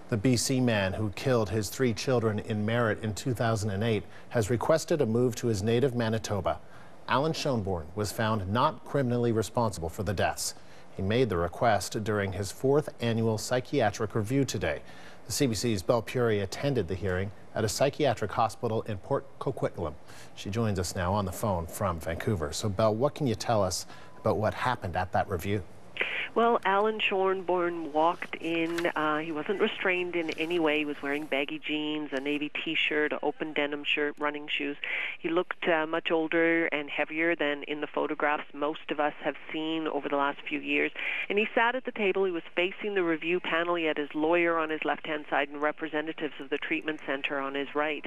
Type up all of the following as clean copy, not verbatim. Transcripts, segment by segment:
The BC man who killed his 3 children in Merritt in 2008 has requested a move to his native Manitoba. Allan Schoenborn was found not criminally responsible for the deaths. He made the request during his 4th annual psychiatric review today. The CBC's Belle Puri attended the hearing at a psychiatric hospital in Port Coquitlam. She joins us now on the phone from Vancouver. So, Belle, what can you tell us about what happened at that review? Well, Allan Schoenborn walked in. He wasn't restrained in any way. He was wearing baggy jeans, a navy T-shirt, an open denim shirt, running shoes. He looked much older and heavier than in the photographs most of us have seen over the last few years. And he sat at the table. He was facing the review panel. He had his lawyer on his left-hand side and representatives of the treatment center on his right.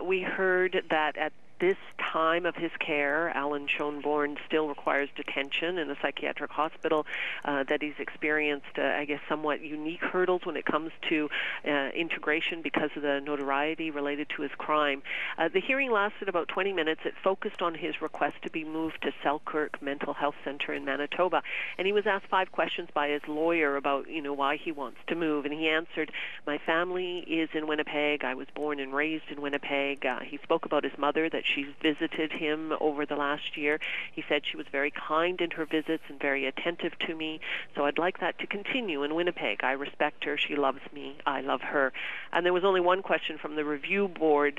We heard that at this time of his care, Allan Schoenborn still requires detention in a psychiatric hospital, that he's experienced, I guess, somewhat unique hurdles when it comes to integration because of the notoriety related to his crime. The hearing lasted about 20 minutes. It focused on his request to be moved to Selkirk Mental Health Center in Manitoba. And he was asked 5 questions by his lawyer about, why he wants to move. And he answered, "My family is in Winnipeg. I was born and raised in Winnipeg." He spoke about his mother, that she's visited him over the last year. He said she was very kind in her visits and very attentive to me, so I'd like that to continue in Winnipeg. I respect her. She loves me. I love her. And there was only one question from the review board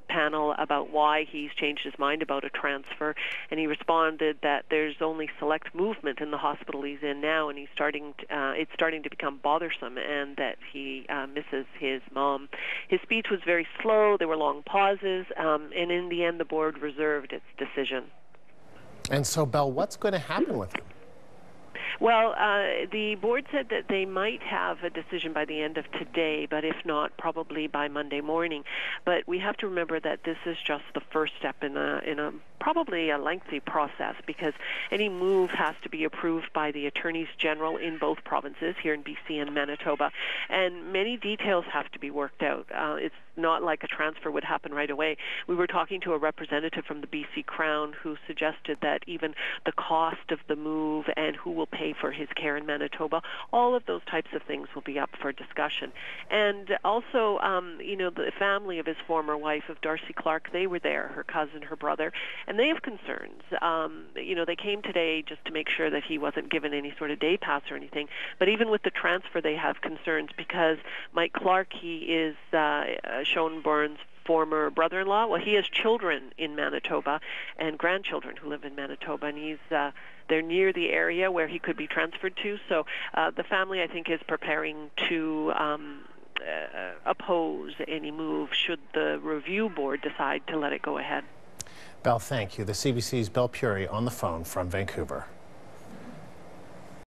panel about why he's changed his mind about a transfer, and he responded that there's only select movement in the hospital he's in now, and it's starting to become bothersome, and that he misses his mom. His speech was very slow. There were long pauses, and in the end, the board reserved its decision. And so, Belle, what's going to happen with him? Well, the board said that they might have a decision by the end of today, but if not, probably by Monday morning. But we have to remember that this is just the first step in a probably a lengthy process, because any move has to be approved by the attorneys general in both provinces, here in BC and Manitoba, and many details have to be worked out. It's not like a transfer would happen right away. We were talking to a representative from the BC Crown who suggested that even the cost of the move and who will pay for his care in Manitoba, all of those types of things will be up for discussion. And also, the family of his former wife, of Darcy Clark, they were there, her cousin, her brother, and they have concerns. They came today just to make sure that he wasn't given any sort of day pass or anything, but even with the transfer, they have concerns because Mike Clark, he is Schoenborn's former brother-in-law. Well, he has children in Manitoba and grandchildren who live in Manitoba, and they're near the area where he could be transferred to. So the family, I think, is preparing to oppose any move should the review board decide to let it go ahead. Belle, thank you. The CBC's Belle Puri on the phone from Vancouver.